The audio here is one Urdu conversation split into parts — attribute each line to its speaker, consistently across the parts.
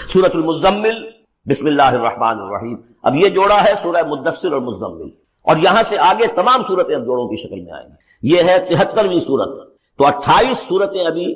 Speaker 1: سورۃ المزمل، بسم اللہ الرحمن الرحیم. اب یہ جوڑا ہے سورہ مدثر اور مزمل، اور یہاں سے آگے تمام صورتیں اب جوڑوں کی شکل میں آئیں گی. یہ ہے 73ویں صورت. تو 28 صورتیں ابھی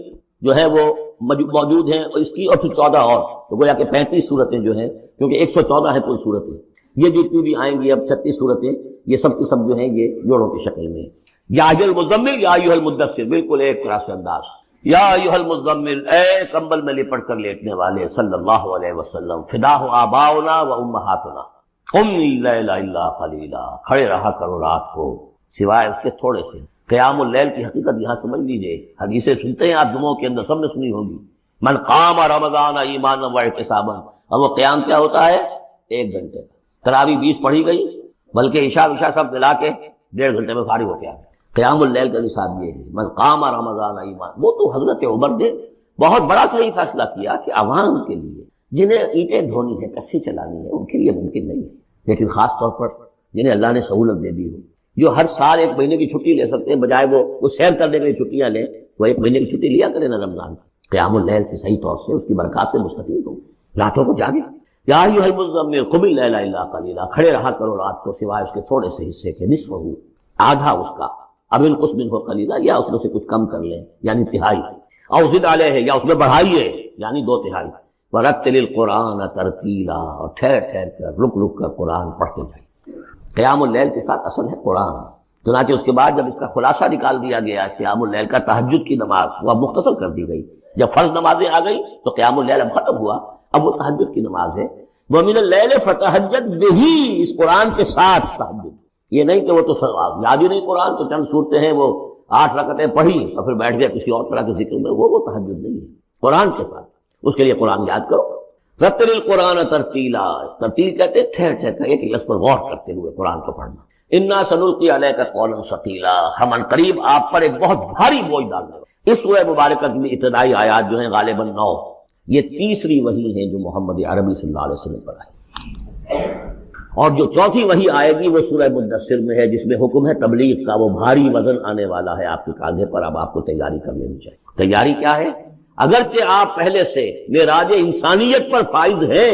Speaker 1: جو ہے وہ موجود ہیں اس کی، اور پھر 14 اور، تو گویا کہ 35 صورتیں جو ہیں، کیونکہ 114 ہے کل صورتیں. یہ جتنی بھی آئیں گی اب 36 صورتیں، یہ سب کی سب جو ہیں یہ جوڑوں کی شکل میں. یا ایھا المزمل یا ایھا المدثر، بالکل ایک طرح سے انداز. یا ایھا المزمل، اے کمبل میں لپٹ کر لیٹنے والے، صلی اللہ علیہ وسلم. فداہ آباؤنا و امہاتنا، قم اللیل الا قلیلا، کھڑے رہا کرو رات کو سوائے اس کے تھوڑے سے. قیام اللیل کی حقیقت یہاں سمجھ لیجئے. حدیثیں سنتے ہیں آپ جمعوں کے اندر، سب نے سنی ہوگی. من قام رمضان ایمانا واحتسابا، اور وہ قیام کیا ہوتا ہے؟ 1 گھنٹے. تراویح 20 پڑھی گئی، بلکہ عشاء سب ملا کے 1.5 گھنٹے میں فارغ ہو کے آ گئے. قیام اللیل کا نصاب یہ ہے. من قام رمضان ایمان، وہ تو حضرت عمر نے بہت بڑا صحیح فیصلہ کیا کہ عوام کے لیے جنہیں اینٹیں دھونی ہے، کسی چلانی ہے، ان کے لیے ممکن نہیں ہے، لیکن خاص طور پر جنہیں اللہ نے سہولت دے دی ہو، جو ہر سال 1 مہینے کی چھٹی لے سکتے ہیں، بجائے وہ سیر کرنے کے لیے چھٹیاں لیں، وہ 1 مہینے کی چھٹی لیا کریں نا رمضان. قیام اللیل سے صحیح طور سے اس کی برکات سے مستفید ہو، راتوں کو جاگے. یا ایھا المزمل قم اللیل الا قلیلا، کھڑے رہا کرو رات کو سوائے اس کے تھوڑے سے حصے کے. نصفہ، آدھا اس کا، اب انقص منہ قلیلا، یا اس میں سے کچھ کم کر لیں یعنی تہائی. او زد علیہ، یا اس میں بڑھائیے یعنی 2/3. ورتل القرآن ترتیلا، اور ٹھہر ٹھہر کر رک رک کر قرآن پڑھتے جائیں. قیام اللیل کے ساتھ اصل ہے قرآن. چنانچہ اس کے بعد جب اس کا خلاصہ نکال دیا گیا قیام اللیل کا، تہجد کی نماز وہ اب مختصر کر دی گئی. جب فرض نمازیں آ گئی تو قیام اللیل اب ختم ہوا، اب وہ تہجد کی نماز ہے. وَمِنَ اللَّيْلِ فَتَہجد بِهِ، اس قرآن کے ساتھ تہجد. یہ نہیں کہ وہ تو یاد ہی نہیں قرآن، تو چند صورتیں ہیں وہ 8 رکعتیں پڑھی اور پھر بیٹھ گئے کسی اور طرح کے ذکر میں، وہ تہجد نہیں ہے. قرآن کے ساتھ اس کے لیے قرآن یاد کرو. رتل القرآن ترتیلا، ترتیل کہتے ہیں ٹھہر ٹھہر کر ایک لفظ پر غور کرتے ہوئے قرآن کو پڑھنا. انا سنلقی علیک قولا ثقیلا، ہم عنقریب آپ پر ایک بہت بھاری بوجھ ڈالنے والے. اس سورہ مبارکہ کی ابتدائی آیات جو ہیں غالباً 9، یہ تیسری وحی ہے جو محمد عربی صلی اللہ علیہ وسلم پر آئی، اور جو چوتھی وحی آئے گی وہ سورہ مدثر میں ہے، جس میں حکم ہے تبلیغ کا. وہ بھاری وزن آنے والا ہے آپ کے کاندھے پر، اب آپ کو تیاری کر لینی چاہیے. تیاری کیا ہے؟ اگرچہ آپ پہلے سے معراج انسانیت پر فائز ہیں،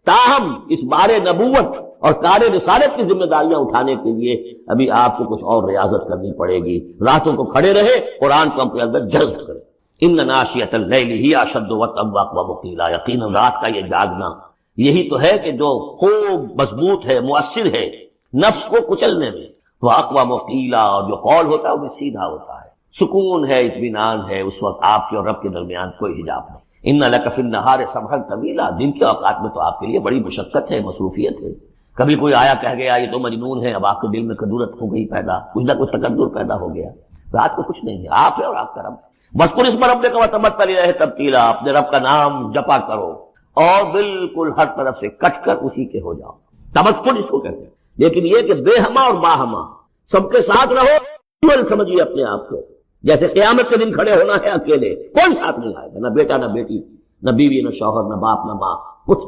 Speaker 1: تاہم اس بار نبوت اور کار رسالت کی ذمہ داریاں اٹھانے کے لیے ابھی آپ کو کچھ اور ریاضت کرنی پڑے گی. راتوں کو کھڑے رہے، قرآن کو اپنے اندر جذب کریں. ان ناشئۃ اللیل ہی اشد وطئا واقوم قیلا، یقیناً رات کا یہ جاگنا یہی تو ہے کہ جو خوب مضبوط ہے، مؤثر ہے نفس کو کچلنے میں. واقوم قیلا، اور جو قول ہوتا ہے وہ بھی سیدھا ہوتا ہے، سکون ہے، اطمینان ہے. اس وقت آپ کے اور رب کے درمیان کوئی حجاب نہیں. ان لک فی النہار سبحا طویلا، دن کے اوقات میں تو آپ کے لیے بڑی مشقت ہے، مصروفیت ہے. کبھی کوئی آیا کہہ گیا یہ تو مجنون ہے، اب آپ کے دل میں کدورت ہو گئی پیدا، کچھ نہ کچھ تکدر پیدا ہو گیا. رات کو کچھ نہیں ہے، آپ ہے اور آپ کا رب. واذکر اسم ربک وتبتل الیہ تبتیلا، اپنے رب کا نام جپا کرو اور بالکل ہر طرف سے کٹ کر اسی کے ہو جاؤ. تبتل اس کو کہتے ہیں. لیکن یہ کہ بے ہما اور باہما سب کے ساتھ رہو، سمجھیے اپنے آپ کو جیسے قیامت کے دن کھڑے ہونا ہے اکیلے، کوئی ساتھ نہیں آئے گا، نہ بیٹا نہ بیٹی، نہ بیوی نہ شوہر، نہ باپ نہ ماں، کچھ.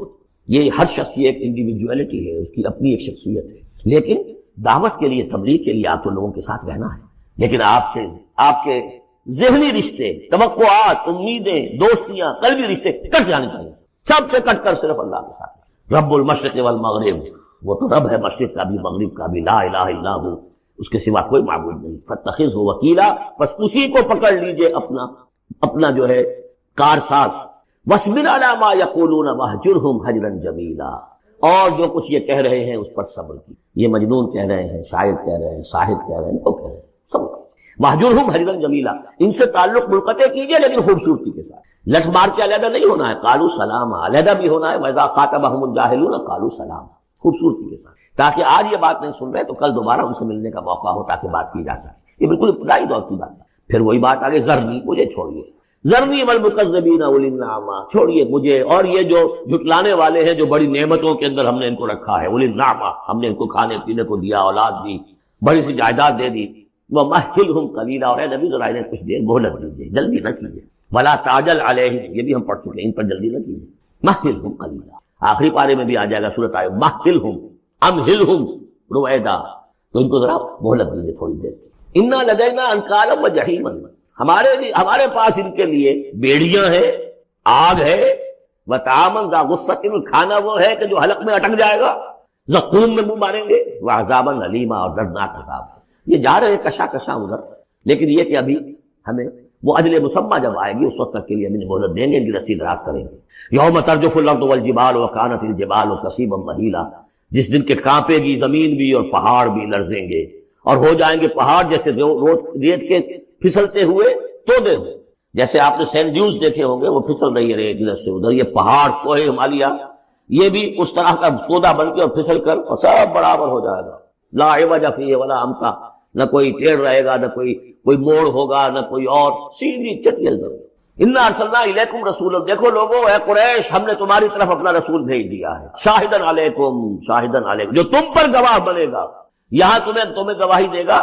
Speaker 1: یہ ہر شخص کی ایک انڈیویجویلٹی ہے، اس کی اپنی ایک شخصیت ہے. لیکن دعوت کے لیے، تبلیغ کے لیے آپ کو لوگوں کے ساتھ رہنا ہے. لیکن آپ کے ذہنی رشتے، توقعات، امیدیں، دوستیاں، قلبی رشتے کٹ جانے چاہیے. سب سے کٹ کر صرف اللہ کے ساتھ. رب المشرق والمغرب، وہ تو رب ہے مشرق کا بھی مغرب کا بھی، لا الہ الا ہو، اس کے سوا کوئی معبود نہیں. فاتخذہ وکیلا، بس اسی کو پکڑ لیجئے اپنا جو ہے کارساز. واصبر علی ما یقولون واہجرہم ہجرا جمیلا، اور جو کچھ یہ کہہ رہے ہیں اس پر صبر کی. یہ مجنون کہہ رہے ہیں، شاعر کہہ رہے ہیں، صاحب کہہ رہے ہیں، تو کہہ رہے ہیں صبر. واہجرہم ہجرا جمیلا، ان سے تعلق منقطع کیجئے لیکن خوبصورتی کے ساتھ. لٹ مار کے علیحدہ نہیں ہونا ہے، قالوا سلاما، علیحدہ بھی ہونا ہے. وَإِذَا خَاطَبَهُمُ الْجَاهِلُونَ قَالُوا سَلَامًا، خوبصورتی کے ساتھ، تاکہ آج یہ بات نہیں سن رہے تو کل دوبارہ ان سے ملنے کا موقع ہو، تاکہ بات کی جا سکے. یہ بالکل ابتدائی دور کی بات ہے. پھر وہی بات آگے، ذرنی، مجھے چھوڑیے، ذرنی والمکذبین اولی النعمہ، چھوڑیے مجھے اور یہ جو جھٹلانے والے ہیں، جو بڑی نعمتوں کے اندر ہم نے ان کو رکھا ہے. اولی النعمہ، ہم نے ان کو کھانے پینے کو دیا، اولاد دی، بڑی سی جائیداد دے دی. وَمَهِّلْهُمْ قَلِيلًا، اور اے نبی ذرا انہیں کچھ دیر مہلت دیجیے، جلدی نہ کیجیے. وَلَا تَعْجَلْ عَلَيْهِمْ، یہ بھی ہم پڑھ چکے ہیں، ان پر جلدی نہ کیجیے. مَهِّلْهُمْ قَلِيلًا، آخری پارے میں بھی آ جائے گا سورۃ آیہ، مَهِّلْهُمْ أَمْهِلْهُمْ رُوَیدًا، تو ان کو ذرا مہلت دیجیے تھوڑی دیر. اِنَّا لَدَيْنَا أَنْكَالًا وَجَحِيمًا، ہمارے پاس ان کے لیے بیڑیاں ہیں، آگ ہے، وطعامن ذا غصۃ، کھانا وہ ہے کہ جو حلق میں اٹک جائے گا، زقوم میں منہ ماریں گے، وعذابا علیما، اور دردناک عذاب۔ یہ جا رہے کشا کشا ادھر، لیکن یہ کہ ابھی ہمیں وہ اجل مسمى جب آئے گی اس وقت تک کے لیے ہمیں مہلت دیں گے، ان کی رسی دراز کریں گے۔ یوم ترجف الارض والجبال وکانت الجبال کثیبا مہیلا، جس دن کے کانپے گی زمین بھی اور پہاڑ بھی لرزیں گے، اور ہو جائیں گے پہاڑ جیسے ریت کے پھسلتے ہوئے تودے ہوئے۔ جیسے آپ نے سینڈ ڈیوز دیکھے ہوں گے، وہ پھسل رہی ہے ریت ادھر سے ادھر، یہ پہاڑ کوہ ہمالیہ یہ بھی اس طرح کا تودا بن کے اور پھسل کر اور سب برابر ہو جائے گا۔ لا عوج فیہ ولا امتا، نہ کوئی ٹیڑھ رہے گا، نہ کوئی موڑ ہوگا، نہ کوئی اور، سیدھی چٹیل زمین۔ انا ارسلنا الیکم رسولا، دیکھو لوگو اے قریش، ہم نے تمہاری طرف اپنا رسول بھیج دیا ہے، شاہدن علیکم، شاہدن علیکم، جو تم پر گواہ بنے گا۔ یہاں تمہیں گواہی دے گا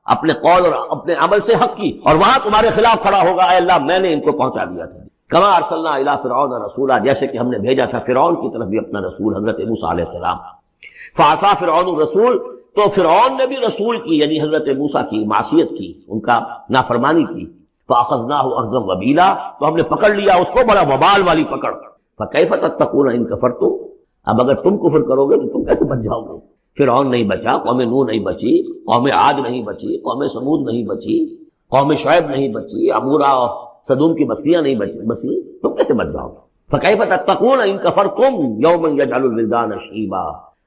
Speaker 1: اپنے قول اور اپنے عمل سے حق کی، اور وہاں تمہارے خلاف کھڑا ہوگا، اے اللہ میں نے ان کو پہنچا دیا تھا۔ کما ارسلنا الی فرعون رسولا، جیسے کہ ہم نے بھیجا تھا فرعون کی طرف بھی اپنا رسول حضرت موسیٰ علیہ السلام۔ فعصا فرعون الرسول، تو فرعون نے بھی رسول کی یعنی حضرت موسیٰ کی معصیت کی، ان کا نافرمانی کی۔ فاخذناہ اخذا وبیلا، تو ہم نے پکڑ لیا اس کو بڑا وبال والی پکڑ۔ فکیف تتقون ان کفرتم، اب اگر تم کفر کرو گے تو تم کیسے بچ جاؤ گے؟ فرعون نہیں بچا، قوم نوح نہیں بچی، قوم عاد نہیں بچی، قوم سمود نہیں بچی، قوم شعیب نہیں بچی، عمورہ اور صدوم کی بستیاں نہیں بسی، تم کیسے بچ جاؤ گے؟ فکیف تتقون ان کفرتم یوما یجعل الولدان شیبا،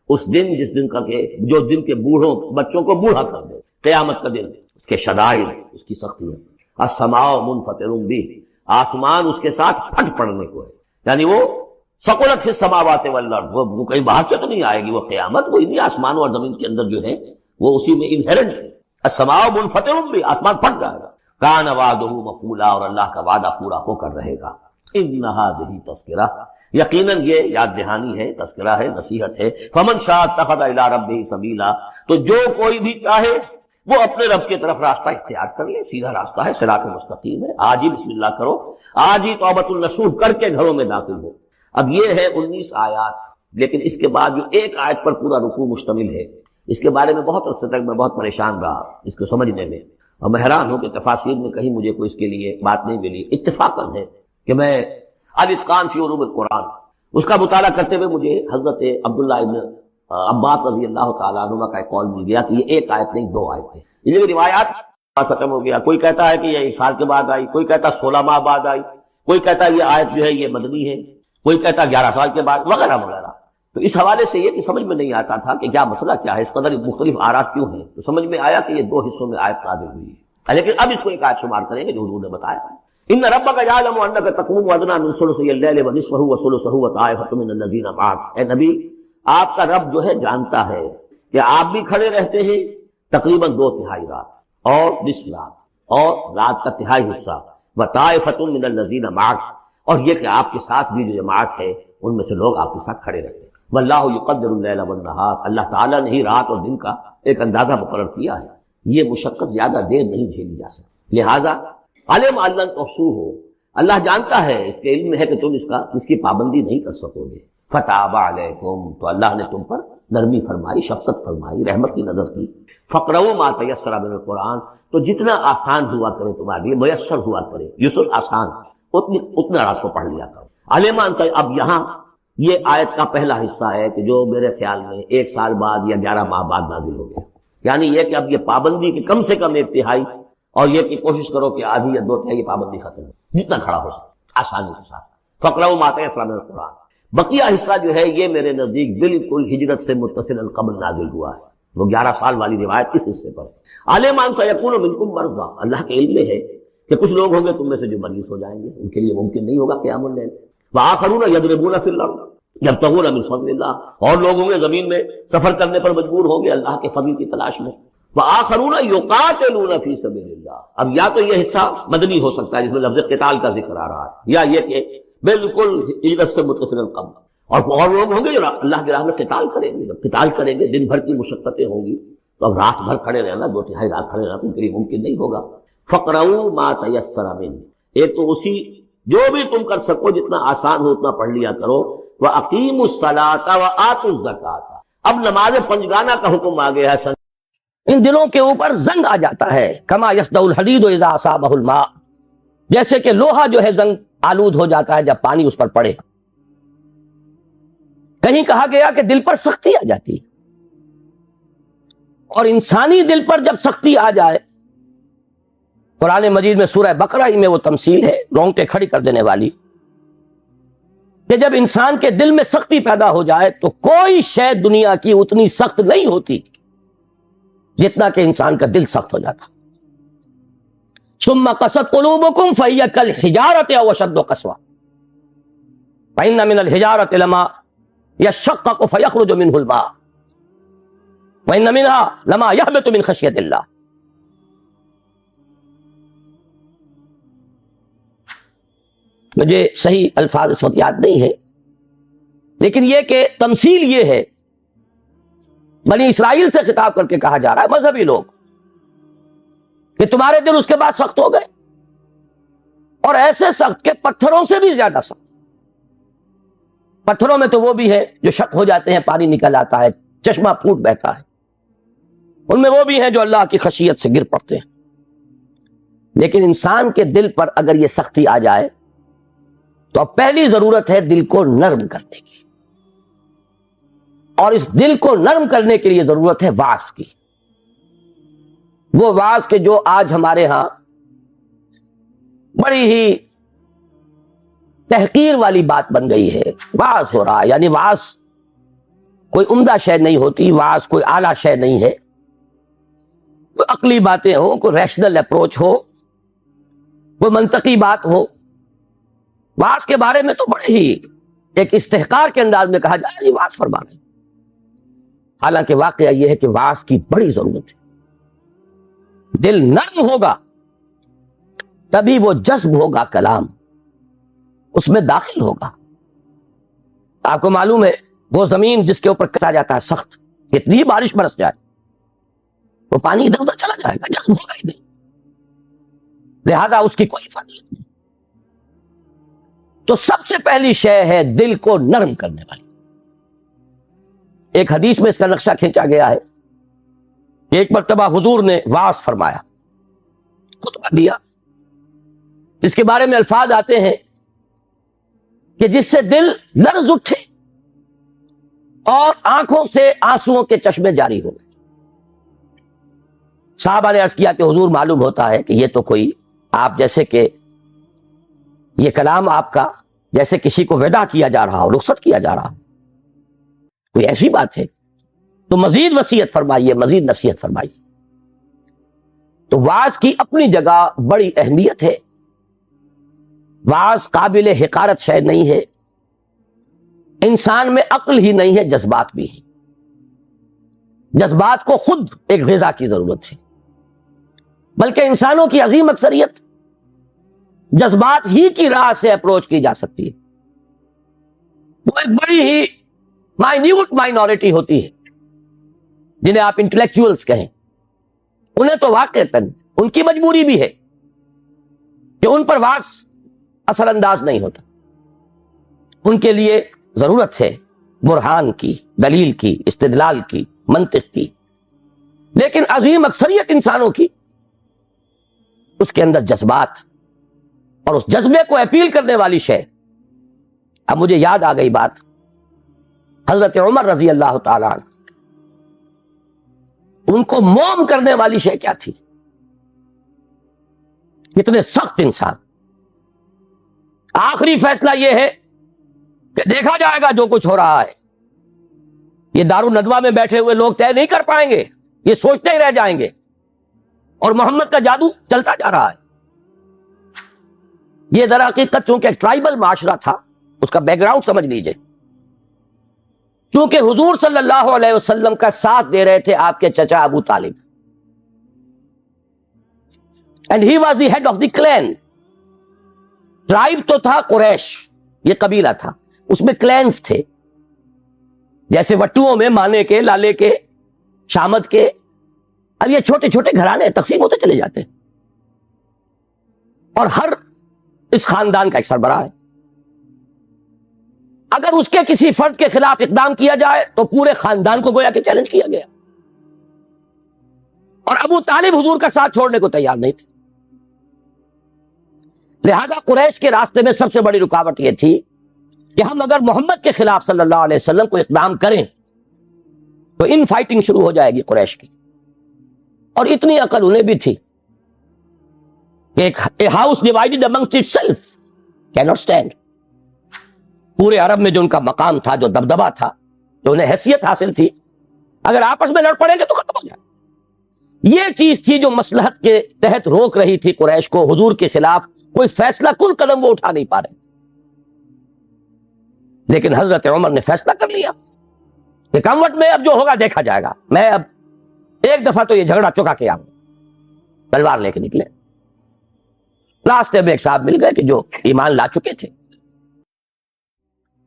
Speaker 1: اس دن جس دن کا کہ جو دن کے بوڑھوں بچوں کو بوڑھا کر دے، قیامت کا دن، اس کے شدائد، اس کی سختی ہے۔ السماء منفطر بہ، آسمان اس کے ساتھ پھٹ پڑنے کو ہے، یعنی وہ ثقلت فی السماوات والارض، وہ کہیں باہر سے تو نہیں آئے گی وہ قیامت، وہ انہی آسمانوں اور زمین کے اندر جو ہے وہ اسی میں انہیرنٹ ہے۔ السماء منفطر بہ، آسمان پھٹ جائے گا۔ کان وعدہ مفعولا، اور اللہ کا وعدہ پورا ہو کر رہے گا۔ ان ھذہ تذکرہ، یقیناً یہ یاد دہانی ہے، تذکرہ ہے، نصیحت ہے۔ فمن شاء اتخذ الی ربہ سبیلا، تو جو کوئی بھی چاہے وہ اپنے رب کی طرف راستہ اختیار کر لے، سیدھا راستہ ہے، صراط مستقیم ہے۔ آج ہی بسم اللہ کرو، آج ہی توبۃ النصوح کر کے گھروں میں داخل ہو۔ اب یہ ہے 19 آیات، لیکن اس کے بعد جو ایک آیت پر پورا رکوع مشتمل ہے، اس کے بارے میں بہت عرصے تک میں بہت پریشان رہا اس کو سمجھنے میں، اور میں حیران ہوں کہ تفاسیر میں کہیں مجھے کوئی اس کے لیے بات نہیں ملی۔ اتفاقاً ہے کہ میں الاتقان فی علوم القرآن اس کا مطالعہ کرتے ہوئے مجھے حضرت عبداللہ ابن عباس رضی اللہ تعالیٰ عنہ کا ایک قول مل گیا کہ یہ ایک آیت نہیں 2 آیتیں، یہ روایات ختم ہو گیا۔ کوئی کہتا ہے کہ یہ 1 سال کے بعد آئی، کوئی کہتا 16 ماہ بعد آئی، کوئی کہتا ہے یہ آیت جو ہے یہ مدنی ہے، کوئی کہتا 11 سال کے بعد، وغیرہ وغیرہ۔ تو اس حوالے سے یہ کہ سمجھ میں نہیں آتا تھا کہ کیا مسئلہ کیا ہے، اس قدر مختلف آراء کیوں ہیں، تو سمجھ میں آیا کہ یہ 2 حصوں میں آیت نازل ہوئی ہے، لیکن اب اس کو ایک آیت شمار کریں گے جو حضور نے بتایا۔ ان ربک یعلم انک تقوم ادنی من ثلثی اللیل ونصفہ وثلثہ وطائفۃ من الذین معک، اے نبی آپ کا رب جو ہے جانتا ہے کہ آپ بھی کھڑے رہتے ہیں تقریباً 2/3 رات اور نصف رات اور رات کا تہائی حصہ، وطائفۃ من الذین معک، اور یہ کہ آپ کے ساتھ بھی جو جماعت ہے ان میں سے لوگ آپ کے ساتھ کھڑے رہتے ہیں۔ واللہ یقدر اللیل والنہار، اللہ تعالیٰ نے ہی رات اور دن کا ایک اندازہ مقرر کیا ہے، یہ مشقت زیادہ دیر نہیں جھیلی جا سکتی، لہٰذا علم ان لن تحصوہ، اللہ جانتا ہے، اس کے علم میں ہے کہ تم اس کی پابندی نہیں کر سکو گے۔ فتاب علیکم، تو اللہ نے تم پر نرمی فرمائی، شفقت فرمائی، رحمت کی نظر کی۔ فقرؤوا ما تیسر من القرآن، تو جتنا آسان ہوا کرے تمہارے لیے، میسر ہوا کرے، یسر آسان، اتنا رات کو پڑھ لیا کرو۔ علم ان، اب یہاں یہ آیت کا پہلا حصہ ہے کہ جو میرے خیال میں 1 سال بعد یا 11 ماہ بعد نازل ہو گیا، یعنی یہ کہ اب یہ پابندی کی کم سے کم 1/3، اور یہ کہ کوشش کرو کہ آدھی یا 2/3 پابندی ختم ہو، جتنا کھڑا ہو سکے آسانی کے ساتھ۔ فقرؤوا ما تیسر من القرآن، بقیہ حصہ جو ہے یہ میرے نزدیک بالکل ہجرت سے متصل قبل نازل ہوا ہے، وہ 11 سال والی روایت اس حصے پر ہے۔ علم ان سیکون منکم مرضی، اللہ کے علم میں ہے کہ کچھ لوگ ہوں گے تم میں سے جو مریض ہو جائیں گے، ان کے لیے ممکن نہیں ہوگا قیام اللیل۔ وآخرون یضربون فی الارض یبتغون من فضل اللہ، اور لوگ ہوں گے زمین میں سفر کرنے پر مجبور ہوں گے اللہ کے فضل کی تلاش میں۔ وآخرون یقاتلون فی سبیل اللہ، اب یا تو یہ حصہ مدنی ہو سکتا ہے جس میں لفظ قتال کا ذکر آ رہا ہے، یا یہ کہ بالکل ہجرت سے متصل قبل، اور لوگ ہوں گے جو اللہ کی راہ میں قتال کریں گے، جب قتال کریں گے دن بھر کی مشقتیں ہوں گی، تو اب رات بھر کھڑے رہنا، 2/3 رات کھڑے رہنا ان کے لیے ممکن نہیں ہوگا۔ فقرؤوا ما تیسر منہ، ایک تو اسی جو بھی تم کر سکو جتنا آسان ہو اتنا پڑھ لیا کرو۔ وَأَقِيمُوا الصَّلَاةَ وَآتُوا الزَّكَاةَ، اب نماز پنجگانہ کا حکم آ گیا ہے۔ ان دلوں کے اوپر زنگ آ جاتا ہے، کما یصدع الحدید اذا اصابہ الماء، جیسے کہ لوہا جو ہے زنگ آلود ہو جاتا ہے جب پانی اس پر پڑے۔ کہیں کہا گیا کہ دل پر سختی آ جاتی ہے، اور انسانی دل پر جب سختی آ جائے، قرآن مجید میں سورہ بقرہ ہی میں وہ تمثیل ہے رونگٹے کھڑی کر دینے والی، کہ جب انسان کے دل میں سختی پیدا ہو جائے تو کوئی شے دنیا کی اتنی سخت نہیں ہوتی جتنا کہ انسان کا دل سخت ہو جاتا۔ ثم قست قلوبکم فہی کالحجارۃ او اشد قسوۃ فإن من الحجارۃ لما یشقق فیخرج منہ الماء وإن منها لما یہبط من خشیۃ اللہ۔ مجھے صحیح الفاظ اس وقت یاد نہیں ہے، لیکن یہ کہ تمثیل یہ ہے، بنی اسرائیل سے خطاب کر کے کہا جا رہا ہے، مذہبی لوگ، کہ تمہارے دل اس کے بعد سخت ہو گئے، اور ایسے سخت کہ پتھروں سے بھی زیادہ سخت۔ پتھروں میں تو وہ بھی ہے جو شق ہو جاتے ہیں، پانی نکل آتا ہے، چشمہ پھوٹ بہتا ہے، ان میں وہ بھی ہیں جو اللہ کی خشیت سے گر پڑتے ہیں، لیکن انسان کے دل پر اگر یہ سختی آ جائے تو اب پہلی ضرورت ہے دل کو نرم کرنے کی، اور اس دل کو نرم کرنے کے لیے ضرورت ہے وعظ کی۔ وہ وعظ کہ جو آج ہمارے ہاں بڑی ہی تحقیر والی بات بن گئی ہے، وعظ ہو رہا ہے، یعنی وعظ کوئی عمدہ شے نہیں ہوتی، وعظ کوئی اعلیٰ شے نہیں ہے، کوئی عقلی باتیں ہو، کوئی ریشنل اپروچ ہو، کوئی منطقی بات ہو۔ وعظ کے بارے میں تو بڑے ہی ایک استحقار کے انداز میں کہا جائے یہ وعظ فرما رہے ہیں، حالانکہ واقعہ یہ ہے کہ وعظ کی بڑی ضرورت ہے۔ دل نرم ہوگا تبھی وہ جذب ہوگا، کلام اس میں داخل ہوگا۔ آپ کو معلوم ہے وہ زمین جس کے اوپر کتا جاتا ہے سخت، کتنی بارش برس جائے وہ پانی ادھر ادھر چلا جائے گا، جذب ہوگا ہی نہیں، لہذا اس کی کوئی فائدہ نہیں۔ تو سب سے پہلی شے ہے دل کو نرم کرنے والی۔ ایک حدیث میں اس کا نقشہ کھینچا گیا ہے کہ ایک مرتبہ حضور نے وعظ فرمایا، خطبہ دیا، اس کے بارے میں الفاظ آتے ہیں کہ جس سے دل لرز اٹھے اور آنکھوں سے آنسوؤں کے چشمے جاری ہو گئے۔ صحابہ نے عرض کیا کہ حضور معلوم ہوتا ہے کہ یہ تو کوئی آپ جیسے کہ یہ کلام آپ کا جیسے کسی کو وداع کیا جا رہا ہو، رخصت کیا جا رہا ہو، کوئی ایسی بات ہے تو مزید وصیت فرمائیے، مزید نصیحت فرمائیے۔ تو وعظ کی اپنی جگہ بڑی اہمیت ہے، وعظ قابل حقارت شے نہیں ہے، انسان میں عقل ہی نہیں ہے، جذبات بھی ہیں، جذبات کو خود ایک غذا کی ضرورت ہے، بلکہ انسانوں کی عظیم اکثریت جذبات ہی کی راہ سے اپروچ کی جا سکتی ہے۔ وہ ایک بڑی ہی مائنیوٹ مائنورٹی ہوتی ہے جنہیں آپ انٹلیکچوئلز کہیں، انہیں تو واقعتاً ان کی مجبوری بھی ہے کہ ان پر وعظ اثر انداز نہیں ہوتا، ان کے لیے ضرورت ہے برہان کی، دلیل کی، استدلال کی، منطق کی، لیکن عظیم اکثریت انسانوں کی اس کے اندر جذبات اور اس جذبے کو اپیل کرنے والی شے۔ اب مجھے یاد آ گئی بات، حضرت عمر رضی اللہ تعالیٰ عنہ، ان کو موم کرنے والی شے کیا تھی؟ کتنے سخت انسان۔ آخری فیصلہ یہ ہے کہ دیکھا جائے گا جو کچھ ہو رہا ہے، یہ دارالندوہ میں بیٹھے ہوئے لوگ طے نہیں کر پائیں گے، یہ سوچتے ہی رہ جائیں گے، اور محمد کا جادو چلتا جا رہا ہے۔ یہ در حقیقت چونکہ ایک ٹرائبل معاشرہ تھا، اس کا بیک گراؤنڈ سمجھ لیجئے، چونکہ حضور صلی اللہ علیہ وسلم کا ساتھ دے رہے تھے آپ کے چچا ابو طالب، and he was the head of the clan. Tribe تو تھا قریش، یہ قبیلہ تھا، اس میں کلینز تھے، جیسے وٹوؤں میں مانے کے، لالے کے، شامت کے، اب یہ چھوٹے چھوٹے گھرانے تقسیم ہوتے چلے جاتے ہیں، اور ہر اس خاندان کا ایک سربراہ ہے۔ اگر اس کے کسی فرد کے خلاف اقدام کیا جائے تو پورے خاندان کو گویا کہ چیلنج کیا گیا، اور ابو طالب حضور کا ساتھ چھوڑنے کو تیار نہیں تھے۔ لہذا قریش کے راستے میں سب سے بڑی رکاوٹ یہ تھی کہ ہم اگر محمد کے خلاف صلی اللہ علیہ وسلم کو اقدام کریں تو ان فائٹنگ شروع ہو جائے گی قریش کی. اور اتنی عقل انہیں بھی تھی کہ a house divided amongst itself cannot stand. پورے عرب میں جو ان کا مقام تھا، جو دبدبا تھا، جو انہیں حیثیت حاصل تھی، اگر آپس میں لڑ پڑیں گے تو ختم ہو جائے. یہ چیز تھی جو مصلحت کے تحت روک رہی تھی قریش کو. حضور کے خلاف کوئی فیصلہ کن قدم وہ اٹھا نہیں پا رہے. لیکن حضرت عمر نے فیصلہ کر لیا کہ کموٹ میں اب جو ہوگا دیکھا جائے گا، میں اب ایک دفعہ تو یہ جھگڑا چکا کے آؤں. تلوار لے کے نکلے. راستے میں ایک صاحب مل گئے کہ جو ایمان لا چکے تھے.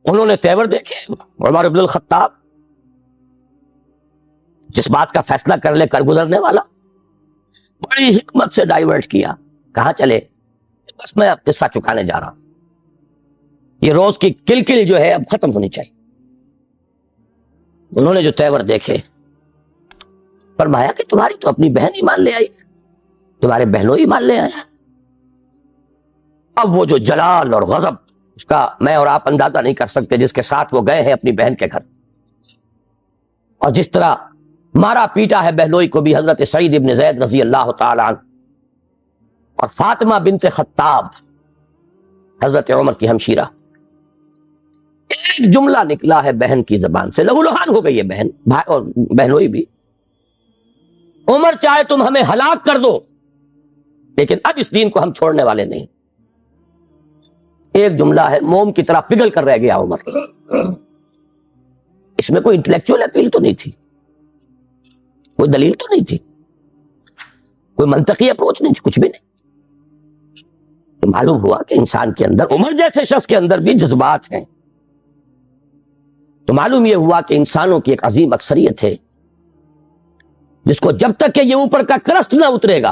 Speaker 1: انہوں نے تیور دیکھے. عمر بن الخطاب جس بات کا فیصلہ کر لے کر گزرنے والا، بڑی حکمت سے ڈائیورٹ کیا. کہاں چلے؟ بس میں اب قصہ چکانے جا رہا ہوں. یہ روز کی کلکل جو ہے اب ختم ہونی چاہیے. انہوں نے جو تیور دیکھے، فرمایا کہ تمہاری تو اپنی بہن ایمان لے آئی، تمہارے بہنوں ایمان لے آئے. اب وہ جو جلال اور غضب، اس کا میں اور آپ اندازہ نہیں کر سکتے، جس کے ساتھ وہ گئے ہیں اپنی بہن کے گھر. اور جس طرح مارا پیٹا ہے بہنوئی کو بھی حضرت سعید ابن زید رضی اللہ تعالی عنہ اور فاطمہ بنت خطاب حضرت عمر کی ہمشیرہ. ایک جملہ نکلا ہے بہن کی زبان سے، لہو لہان ہو گئی ہے بہن بھائی اور بہنوئی بھی. عمر چاہے تم ہمیں ہلاک کر دو لیکن اب اس دین کو ہم چھوڑنے والے نہیں. ایک جملہ ہے، موم کی طرح پگھل کر رہ گیا عمر. اس میں کوئی انٹلیکچوئل اپیل تو نہیں تھی، کوئی دلیل تو نہیں تھی، کوئی منطقی اپروچ نہیں تھی، کچھ بھی نہیں. تو معلوم ہوا کہ انسان کے اندر، عمر جیسے شخص کے اندر بھی جذبات ہیں. تو معلوم یہ ہوا کہ انسانوں کی ایک عظیم اکثریت ہے جس کو جب تک کہ یہ اوپر کا کرسٹ نہ اترے گا،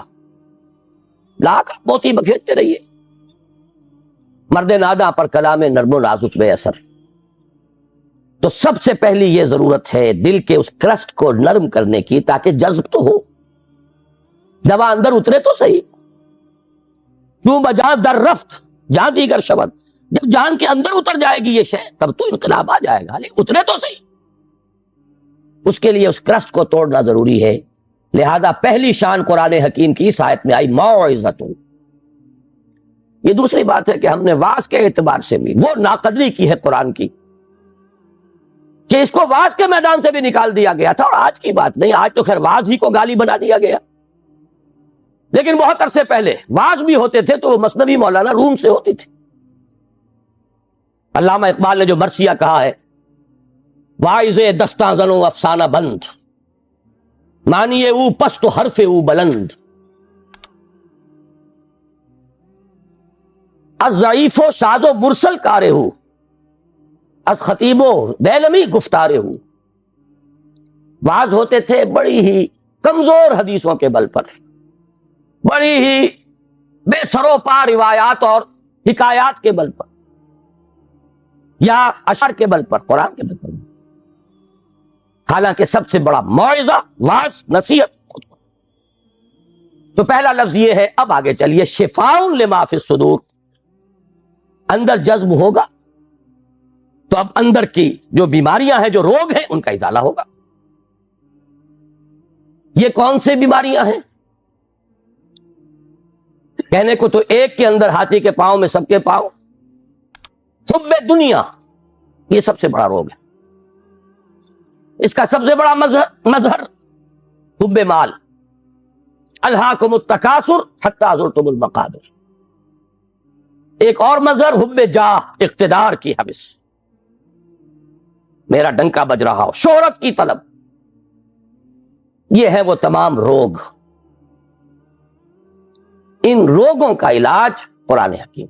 Speaker 1: لاکھ موتی بکھیرتے رہیے. مرد ناداں پر کلام نرم و نازک بے اثر. تو سب سے پہلی یہ ضرورت ہے دل کے اس کرسٹ کو نرم کرنے کی، تاکہ جذب تو ہو، دوا اندر اترے تو صحیح. کیوں بجا در رفت جہاں دیگر شبد، جب جان کے اندر اتر جائے گی یہ شے تب تو انقلاب آ جائے گا، لیکن اترے تو صحیح. اس کے لیے اس کرسٹ کو توڑنا ضروری ہے. لہذا پہلی شان قرآن حکیم کی اس آیت میں آئی موعظۃ. یہ دوسری بات ہے کہ ہم نے واعظ کے اعتبار سے بھی وہ ناقدری کی ہے قرآن کی کہ اس کو واعظ کے میدان سے بھی نکال دیا گیا تھا. اور آج کی بات نہیں، آج تو خیر واعظ ہی کو گالی بنا دیا گیا، لیکن بہت عرصے پہلے واعظ بھی ہوتے تھے تو مثنوی مولانا روم سے ہوتی تھی. علامہ اقبال نے جو مرثیہ کہا ہے، واعظ دستاں زنو افسانہ بند، معنی او پست و حرف او بلند، از ضعیف و شاد و مرسل کارے ہو، از خطیب و دیلمی گفتارے ہو. واعظ ہوتے تھے بڑی ہی کمزور حدیثوں کے بل پر، بڑی ہی بے سرو پا روایات اور حکایات کے بل پر، یا اشعار کے بل پر، قرآن کے بل پر. حالانکہ سب سے بڑا موعظہ، واعظ، نصیحت خود کو. تو پہلا لفظ یہ ہے. اب آگے چلیے، شفاء لما فی الصدور. اندر جذب ہوگا تو اب اندر کی جو بیماریاں ہیں، جو روگ ہیں، ان کا ازالہ ہوگا. یہ کون سے بیماریاں ہیں؟ کہنے کو تو ایک کے اندر ہاتھی کے پاؤں میں سب کے پاؤں. حب دنیا یہ سب سے بڑا روگ ہے. اس کا سب سے بڑا مظہر حب مال. الہاکم التکاثر حتی زرتم المقابر. ایک اور مظہر حب جاہ، اقتدار کی حوث، میرا ڈنکا بج رہا ہو، شہرت کی طلب. یہ ہے وہ تمام روگ. ان روگوں کا علاج قرآن حکیم،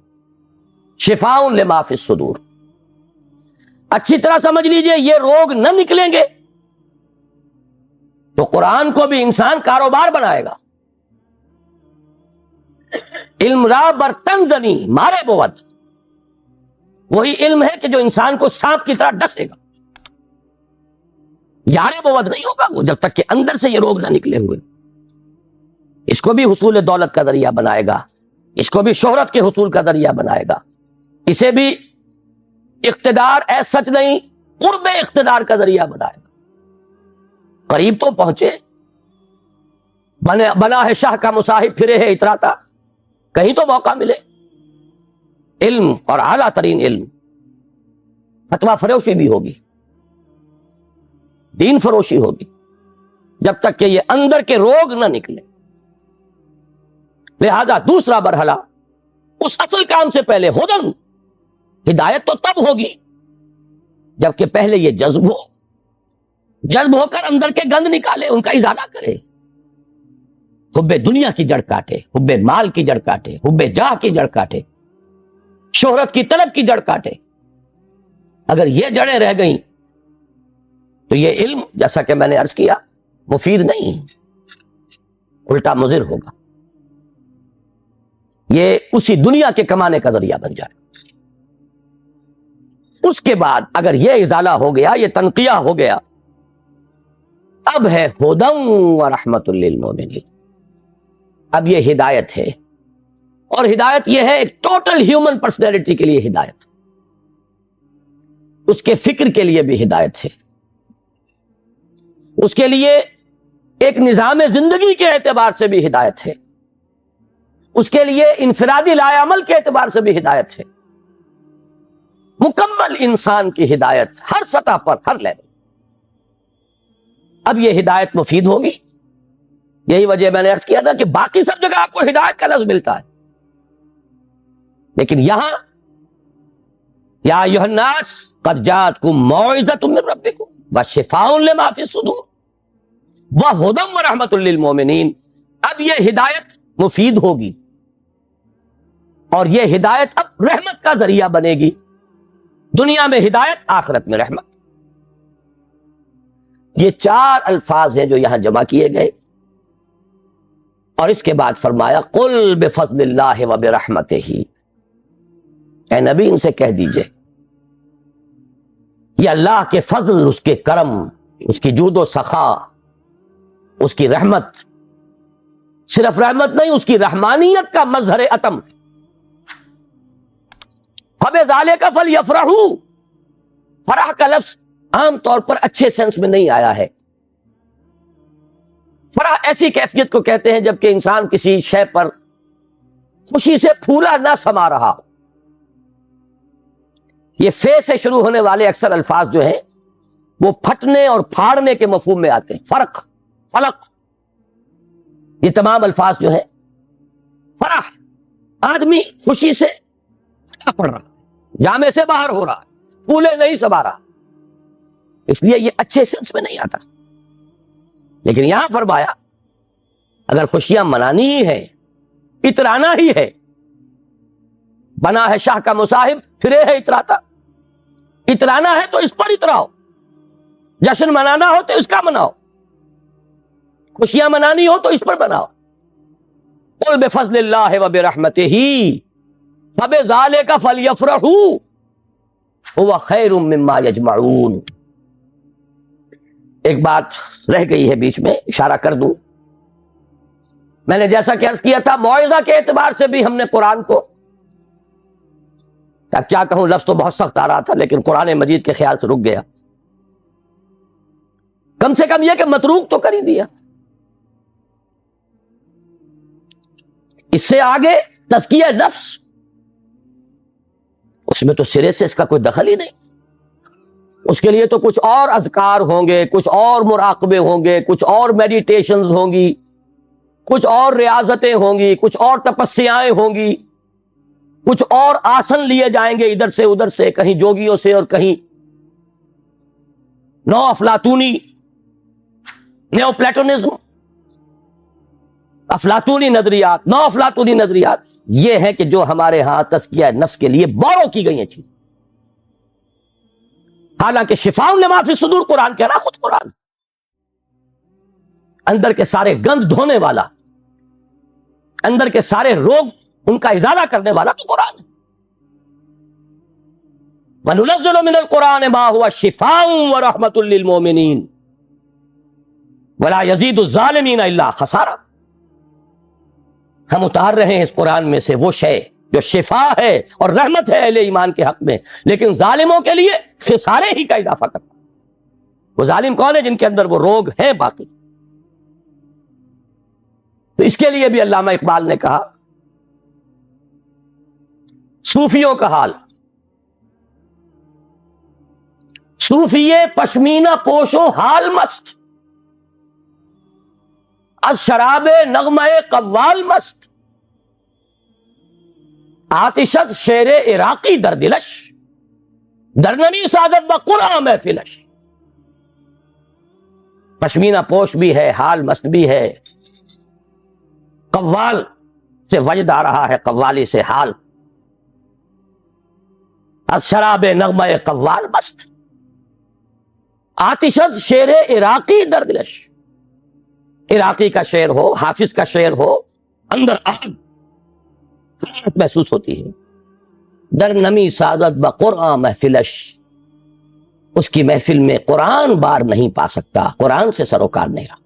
Speaker 1: شفاء لما فی الصدور. اچھی طرح سمجھ لیجئے، یہ روگ نہ نکلیں گے تو قرآن کو بھی انسان کاروبار بنائے گا. علم را برتن زنی مارے بود، وہی علم ہے کہ جو انسان کو سانپ کی طرح ڈسے گا. یارے بود نہیں ہوگا وہ جب تک کہ اندر سے یہ روگ نہ نکلے ہوئے. اس کو بھی حصول دولت کا ذریعہ بنائے گا، اس کو بھی شہرت کے حصول کا ذریعہ بنائے گا، اسے بھی اقتدار ایس سچ نہیں، قرب اقتدار کا ذریعہ بنائے گا. قریب تو پہنچے، بنا ہے شاہ کا مصاحب پھرے ہے اتراتا، کہیں تو موقع ملے. علم اور اعلیٰ ترین علم، فتویٰ فروشی بھی ہوگی، دین فروشی ہوگی، جب تک کہ یہ اندر کے روگ نہ نکلے. لہذا دوسرا مرحلہ اس اصل کام سے پہلے ہدن، ہدایت تو تب ہوگی جبکہ پہلے یہ جذب ہو کر اندر کے گند نکالے، ان کا ازالہ کرے. حب دنیا کی جڑ کاٹے، حب مال کی جڑ کاٹے، حب جاہ کی جڑ کاٹے، شہرت کی طلب کی جڑ کاٹے. اگر یہ جڑیں رہ گئیں تو یہ علم، جیسا کہ میں نے عرض کیا، مفید نہیں، الٹا مضر ہوگا. یہ اسی دنیا کے کمانے کا ذریعہ بن جائے. اس کے بعد اگر یہ ازالہ ہو گیا، یہ تنقیہ ہو گیا، اب ہے ہدی و رحمت للمؤمنین. اب یہ ہدایت ہے، اور ہدایت یہ ہے ایک ٹوٹل ہیومن پرسنالٹی کے لیے ہدایت، اس کے فکر کے لیے بھی ہدایت ہے، اس کے لیے ایک نظام زندگی کے اعتبار سے بھی ہدایت ہے، اس کے لیے انفرادی لائے عمل کے اعتبار سے بھی ہدایت ہے. مکمل انسان کی ہدایت ہر سطح پر، ہر لیول. اب یہ ہدایت مفید ہوگی. یہی وجہ میں نے عرض کیا تھا کہ باقی سب جگہ آپ کو ہدایت کا لفظ ملتا ہے، لیکن یہاں یا ایھا الناس قد جاءتکم موعظۃ من ربکم وشفاء لما فی الصدور وہدی ورحمۃ للمؤمنین. اب یہ ہدایت مفید ہوگی، اور یہ ہدایت اب رحمت کا ذریعہ بنے گی. دنیا میں ہدایت، آخرت میں رحمت. یہ چار الفاظ ہیں جو یہاں جمع کیے گئے، اور اس کے بعد فرمایا قل بفضل اللہ وبرحمتہ. اے نبی ان سے کہہ دیجئے یہ اللہ کے فضل، اس کے کرم، اس کی جود و سخا، اس کی رحمت، صرف رحمت نہیں، اس کی رحمانیت کا مظہر عتم. فَبِذَلِكَ فَلْيَفْرَحُوا. فرح کا لفظ عام طور پر اچھے سینس میں نہیں آیا ہے. فرح ایسی کیفیت کو کہتے ہیں جبکہ انسان کسی شے پر خوشی سے پھولا نہ سما رہا. یہ فے سے شروع ہونے والے اکثر الفاظ جو ہیں وہ پھٹنے اور پھاڑنے کے مفہوم میں آتے ہیں. فرق، فلق، یہ تمام الفاظ جو ہیں، فرح، آدمی خوشی سے پھٹا پڑ رہا، جامے سے باہر ہو رہا، پھولے نہیں سما رہا، اس لیے یہ اچھے سینس میں نہیں آتا. لیکن یہاں فرمایا اگر خوشیاں منانی ہی ہے، اترانا ہی ہے، بنا ہے شاہ کا مصاحب پھرے ہے اتراتا، اترانا ہے تو اس پر اتراؤ. جشن منانا ہو تو اس کا مناؤ، خوشیاں منانی ہو تو اس پر بناؤ. قل بفضل اللہ وبرحمتہ فبذلک فلیفرحوا هو خیر مما یجمعون. ایک بات رہ گئی ہے بیچ میں، اشارہ کر دوں. میں نے جیسا کہ عرض کیا تھا موعظہ کے اعتبار سے بھی ہم نے قرآن کو، اب کیا کہوں، لفظ تو بہت سخت آ رہا تھا لیکن قرآن مجید کے خیال سے رک گیا. کم سے کم یہ کہ متروک تو کر ہی دیا. اس سے آگے تزکیہ نفس، اس میں تو سرے سے اس کا کوئی دخل ہی نہیں. اس کے لیے تو کچھ اور اذکار ہوں گے، کچھ اور مراقبے ہوں گے، کچھ اور میڈیٹیشنز ہوں گی، کچھ اور ریاضتیں ہوں گی، کچھ اور تپسیائیں ہوں گی، کچھ اور آسن لیے جائیں گے ادھر سے ادھر سے، کہیں جوگیوں سے اور کہیں نو افلاطونی، نیو پلیٹونزم، افلاطونی نظریات، نو افلاطونی نظریات. یہ ہے کہ جو ہمارے ہاں تزکیہ نفس کے لیے بورو کی گئی ہیں چیز. حالانکہ شفاء لما فی الصدور قرآن کہہ رہا، خود قرآن اندر کے سارے گند دھونے والا، اندر کے سارے روگ ان کا ازالہ کرنے والا تو قرآن ہے. وَنُنَزِّلُ مِنَ الْقُرْآنِ مَا هُوَ شِفَاءٌ وَرَحْمَةٌ لِّلْمُؤْمِنِينَ وَلَا يَزِيدُ الظَّالِمِينَ إِلَّا خَسَارًا. ہم اتار رہے ہیں اس قرآن میں سے وہ شے جو شفا ہے اور رحمت ہے اہل ایمان کے حق میں، لیکن ظالموں کے لیے خسارے ہی کا اضافہ کرتا۔ وہ ظالم کون ہے؟ جن کے اندر وہ روگ ہے باقی۔ تو اس کے لیے بھی علامہ اقبال نے کہا صوفیوں کا حال، صوفی پشمینہ پوشو حال مست، از شراب نغمہ قوال مست، آتشت شیر عراقی در دلش، در نمی سعادت بقرآن محفلش۔ پشمینہ پوش بھی ہے، حال مست بھی ہے، قوال سے وجد آ رہا ہے، قوالی سے حال، از شراب نغمہ قوال مست، آتشت شیر عراقی در دلش۔ عراقی کا شعر ہو، حافظ کا شعر ہو، اندر آگ حرارت محسوس ہوتی ہے۔ در نمی سعادت بقرآن محفلش، اس کی محفل میں قرآن بار نہیں پا سکتا، قرآن سے سروکار نہیں رہا۔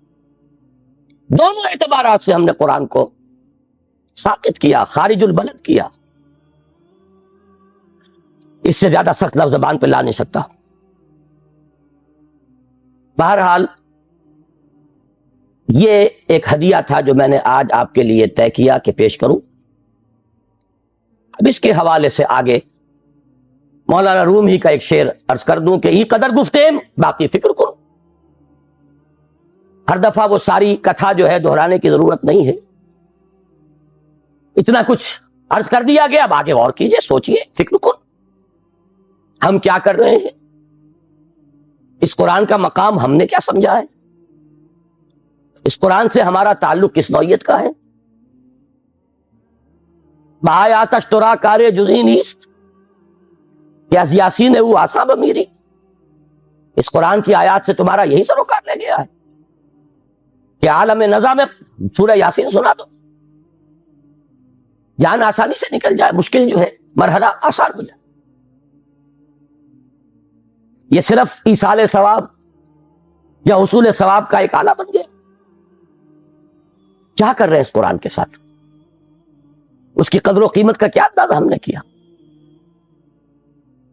Speaker 1: دونوں اعتبارات سے ہم نے قرآن کو ساقط کیا، خارج البلد کیا۔ اس سے زیادہ سخت لفظ زبان پہ لا نہیں سکتا۔ بہرحال یہ ایک ہدیہ تھا جو میں نے آج آپ کے لیے طے کیا کہ پیش کروں۔ اب اس کے حوالے سے آگے مولانا رومی کا ایک شعر عرض کر دوں کہ ای قدر گفتیم باقی فکر کرو۔ ہر دفعہ وہ ساری کتھا جو ہے دہرانے کی ضرورت نہیں ہے، اتنا کچھ عرض کر دیا گیا، اب آگے غور کیجئے، سوچئے، فکر کرو ہم کیا کر رہے ہیں، اس قرآن کا مقام ہم نے کیا سمجھا ہے، اس قرآن سے ہمارا تعلق کس نوعیت کا ہے۔ بآیاتش ترا کار جزئی نیست کہ از یاسین او آسا بمیری، اس قرآن کی آیات سے تمہارا یہی سروکار لے گیا ہے کہ عالم نظام میں سورہ یاسین سنا دو، جان آسانی سے نکل جائے، مشکل جو ہے مرحلہ آسان ہو جائے۔ یہ صرف ایصال ثواب یا حصول ثواب کا ایک آلہ بن گیا۔ کیا کر رہے ہیں اس قرآن کے ساتھ، اس کی قدر و قیمت کا کیا اندازہ ہم نے کیا۔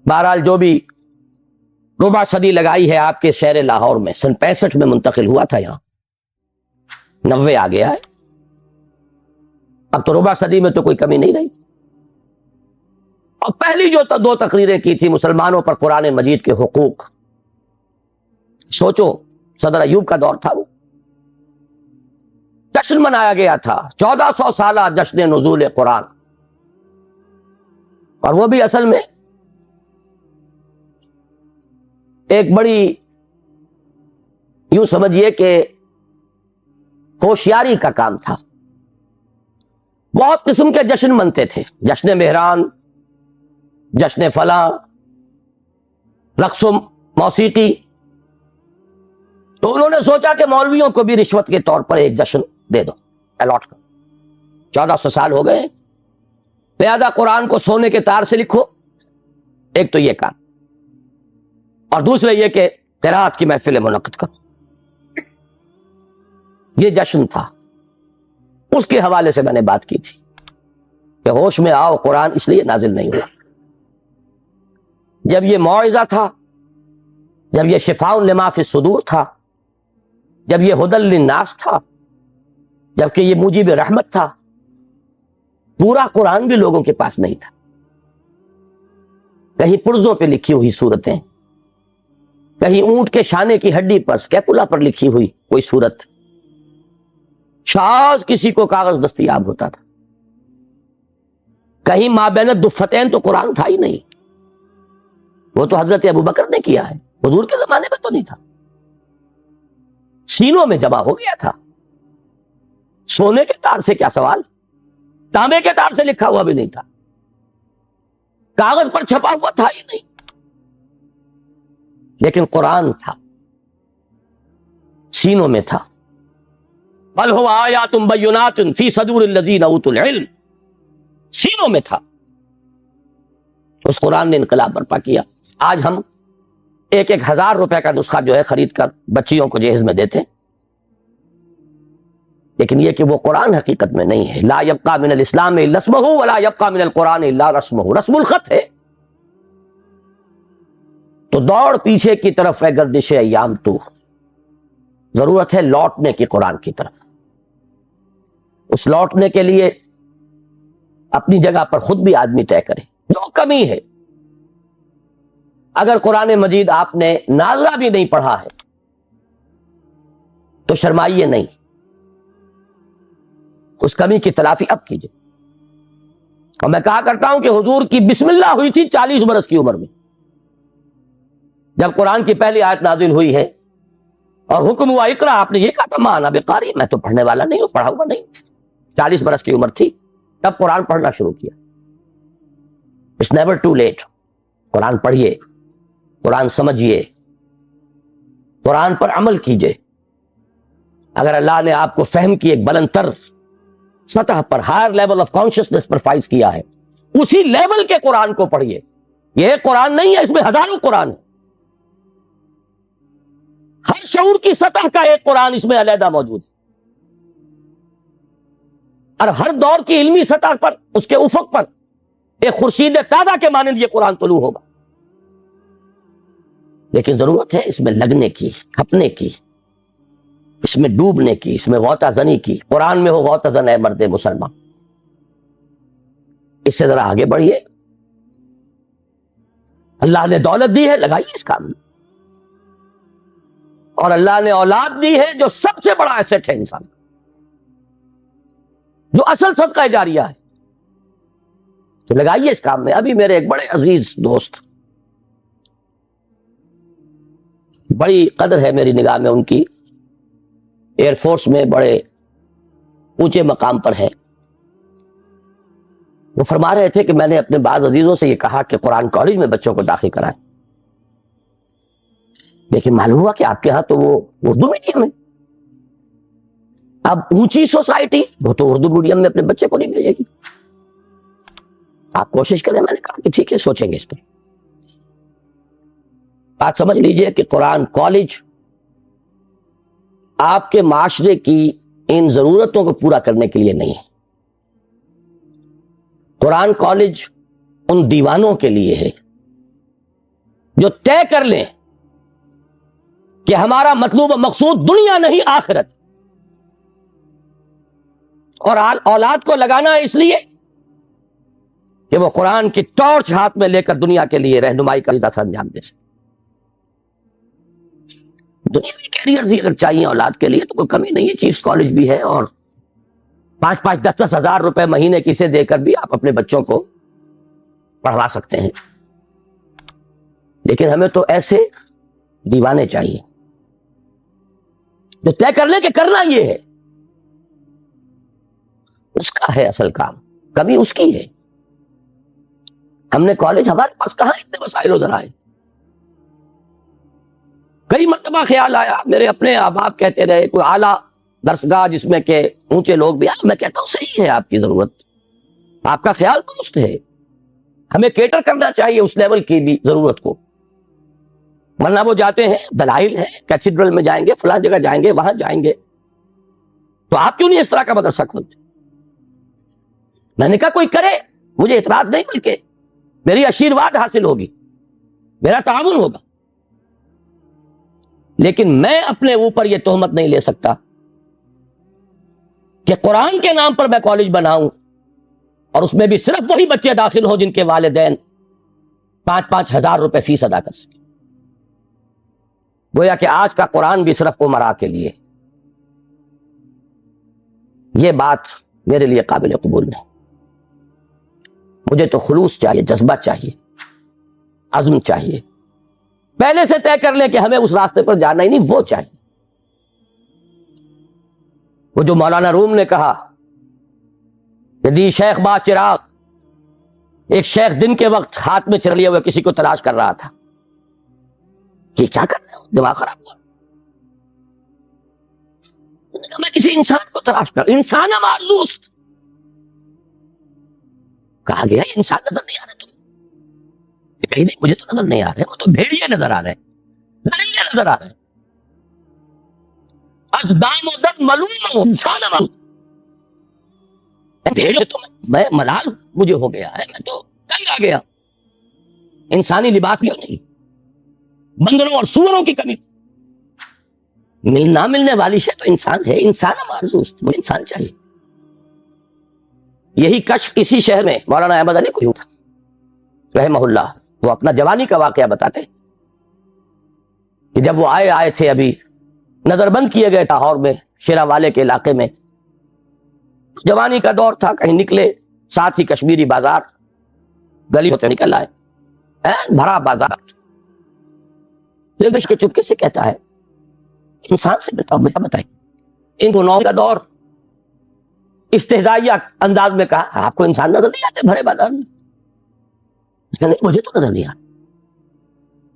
Speaker 1: بہرحال جو بھی ربع صدی لگائی ہے آپ کے شہر لاہور میں، سن 65 میں منتقل ہوا تھا، یہاں 90 آ گیا ہے، اب تو ربع صدی میں تو کوئی کمی نہیں رہی۔ اور پہلی جو 2 تقریریں کی تھی مسلمانوں پر قرآن مجید کے حقوق، سوچو صدر ایوب کا دور تھا، وہ جشن منایا گیا تھا، 1400 سالہ جشن نزول قرآن، اور وہ بھی اصل میں ایک بڑی یوں سمجھیے کہ ہوشیاری کا کام تھا۔ بہت قسم کے جشن منتے تھے، جشن مہران، جشن فلاں، رقص و موسیقی، تو انہوں نے سوچا کہ مولویوں کو بھی رشوت کے طور پر ایک جشن دے دو، الاٹ کر۔ 1400 سال ہو گئے، لہذا قرآن کو سونے کے تار سے لکھو، ایک تو یہ کام، اور دوسرے یہ کہ قرات کی محفل منعقد کرو۔ یہ جشن تھا، اس کے حوالے سے میں نے بات کی تھی کہ ہوش میں آؤ، قرآن اس لیے نازل نہیں ہوا۔ جب یہ موعظہ تھا، جب یہ شفاء لما فی الصدور تھا، جب یہ ہدی للناس تھا، جبکہ یہ موجب رحمت تھا، پورا قرآن بھی لوگوں کے پاس نہیں تھا۔ کہیں پرزوں پہ لکھی ہوئی صورتیں، کہیں اونٹ کے شانے کی ہڈی پر سکیپولا پر لکھی ہوئی کوئی صورت، شاذ کسی کو کاغذ دستیاب ہوتا تھا۔ کہیں مابین الدفتین تو قرآن تھا ہی نہیں، وہ تو حضرت ابوبکر نے کیا ہے، حضور کے زمانے میں تو نہیں تھا، سینوں میں جمع ہو گیا تھا۔ سونے کے تار سے کیا سوال، تانبے کے تار سے لکھا ہوا بھی نہیں تھا، کاغذ پر چھپا ہوا تھا ہی نہیں، لیکن قرآن تھا، سینوں میں تھا۔ بل هو آیات بینات فی صدور الذین اوتوا العلم، سینوں میں تھا۔ اس قرآن نے انقلاب برپا کیا۔ آج ہم 1,000 روپے کا نسخہ جو ہے خرید کر بچیوں کو جہیز میں دیتے ہیں، لیکن یہ کہ وہ قرآن حقیقت میں نہیں ہے. لا یبقى من الاسلام الا اسمہ ولا یبقى من القرآن الا رسمہ. رسم الخط ہے. تو دوڑ پیچھے کی طرف ہے گردش ایام تو، ضرورت ہے لوٹنے کی قرآن کی طرف. اس لوٹنے کے لیے اپنی جگہ پر خود بھی آدمی طے کرے جو کمی ہے. اگر قرآن مجید آپ نے ناظرہ بھی نہیں پڑھا ہے تو شرمائیے نہیں، اس کمی کی تلافی اب کیجیے. اور میں کہا کرتا ہوں کہ حضور کی بسم اللہ ہوئی تھی 40 برس کی عمر میں، جب قرآن کی پہلی آیت نازل ہوئی ہے اور حکم ہوا اقرا، آپ نے یہ کہا تھا ما انا بقاری، میں تو پڑھنے والا نہیں ہوں، پڑھا ہوا نہیں. 40 برس کی عمر تھی تب قرآن پڑھنا شروع کیا. It's never too late. Quran پڑھیے، قرآن سمجھیے، قرآن پر عمل کیجیے. اگر اللہ نے آپ کو فہم کی ایک بلند تر سطح پر، ہائر لیول آف کانشیسنس پر فائز کیا ہے، اسی لیول کے قرآن کو پڑھیے. یہ قرآن نہیں ہے، اس میں ہزاروں قرآن ہے. ہر شعور کی سطح کا ایک قرآن اس میں علیحدہ موجود ہے، اور ہر دور کی علمی سطح پر، اس کے افق پر ایک خورشید تازہ کے مانند یہ قرآن طلوع ہوگا. لیکن ضرورت ہے اس میں لگنے کی، کھپنے کی، اس میں ڈوبنے کی، اس میں غوطہ زنی کی. قرآن میں ہو غوطہ زن ہے مرد مسلمان. اس سے ذرا آگے بڑھیے. اللہ نے دولت دی ہے، لگائیے اس کام میں. اور اللہ نے اولاد دی ہے جو سب سے بڑا ایسٹ ہے انسان کا، جو اصل صدقہ جاریہ ہے، تو لگائیے اس کام میں. ابھی میرے ایک بڑے عزیز دوست، بڑی قدر ہے میری نگاہ میں ان کی، ایئر فورس میں بڑے اونچے مقام پر ہے. وہ فرما رہے تھے کہ میں نے اپنے بعض عزیزوں سے یہ کہا کہ قرآن کالج میں بچوں کو داخل کرائیں، لیکن معلوم ہوا کہ آپ کے ہاں تو وہ اردو میڈیم ہے. اب اونچی سوسائٹی وہ تو اردو میڈیم میں اپنے بچے کو نہیں بھیجے گی. آپ کوشش کریں. میں نے کہا کہ ٹھیک ہے، سوچیں گے اس پہ. بات سمجھ لیجئے کہ قرآن کالج آپ کے معاشرے کی ان ضرورتوں کو پورا کرنے کے لیے نہیں ہے. قرآن کالج ان دیوانوں کے لیے ہے جو طے کر لیں کہ ہمارا مطلوب و مقصود دنیا نہیں آخرت، اور اولاد کو لگانا ہے اس لیے کہ وہ قرآن کی ٹارچ ہاتھ میں لے کر دنیا کے لیے رہنمائی کا سر انجام دے سکے. دنیاوی کیریئرز اگر چاہیے اولاد کے لیے تو کوئی کمی نہیں ہے، چیف کالج بھی ہے، اور 5-10 ہزار روپے مہینے کسے دے کر بھی آپ اپنے بچوں کو پڑھوا سکتے ہیں. لیکن ہمیں تو ایسے دیوانے چاہیے جو طے کر لیں کہ کرنا یہ ہے. اس کا ہے اصل کام، کمی اس کی ہے. ہم نے کالج، ہمارے پاس کہاں اتنے وسائل و ذرائع. کئی مرتبہ خیال آیا، میرے اپنے احباب کہتے رہے کوئی اعلیٰ درسگاہ جس میں کہ اونچے لوگ بھی آئے. میں کہتا ہوں صحیح ہے، آپ کی ضرورت، آپ کا خیال درست ہے، ہمیں کیٹر کرنا چاہیے اس لیول کی بھی ضرورت کو. ورنہ وہ جاتے ہیں، دلائل ہے، کیتھیڈرل میں جائیں گے، فلاں جگہ جائیں گے، وہاں جائیں گے. تو آپ کیوں نہیں اس طرح کا مدرسہ کھولتے؟ میں نے کہا کوئی کرے، مجھے اعتراض نہیں، بلکہ میری آشیرواد حاصل ہوگی، میرا تعاون ہوگا. لیکن میں اپنے اوپر یہ تہمت نہیں لے سکتا کہ قرآن کے نام پر میں کالج بناؤں اور اس میں بھی صرف وہی بچے داخل ہوں جن کے والدین 5-5 ہزار روپے فیس ادا کر سکیں. گویا کہ آج کا قرآن بھی صرف امراء کے لیے. یہ بات میرے لیے قابل قبول نہیں. مجھے تو خلوص چاہیے، جذبہ چاہیے، عزم چاہیے. پہلے سے طے کر لیں کہ ہمیں اس راستے پر جانا ہی نہیں، وہ چاہیے. وہ جو مولانا روم نے کہا کہ دی شیخ با چراغ، ایک شیخ دن کے وقت ہاتھ میں چر لیے ہوئے کسی کو تلاش کر رہا تھا. یہ کیا کر رہے ہو؟ دماغ خراب ہوا. میں کسی انسان کو تلاش کر، انسان معرضوست. کہا گیا یہ انسان نظر نہیں آ رہے تمہیں؟ کہیں نہیں، مجھے تو نظر نہیں آ رہے، وہ تو بھیڑیے نظر آ رہے، درندے نظر آ رہے. ازدام و دد ملوم انسان معرضوست. بھیڑ تو میں ملال مجھے ہو گیا ہے، میں تو تنگ آ گیا، انسانی لباس بھی نہیں، بندروں اور سوروں کی کمی، نہ ملنے والی شے تو انسان ہے، انسان ہمارا دوست، وہ انسان چاہیے۔ یہی کشف اسی شہر میں مولانا احمد علی کو تھا رحمہ اللہ، وہ اپنا جوانی کا واقعہ بتاتے کہ جب وہ آئے تھے، ابھی نظر بند کیے گئے لاہور میں شیرا والے کے علاقے میں، جوانی کا دور تھا، کہیں نکلے، ساتھ ہی کشمیری بازار، گلی ہوتے نکل آئے، بھرا بازار، کے چپکے سے کہتا ہے انسان سے بیٹا بتائیں، ان کو 9 کا دور، استہزائیہ انداز میں کہا آپ کو انسان نظر نہیں آتے بھرے بازار میں؟ مجھے تو نظر نہیں آتا۔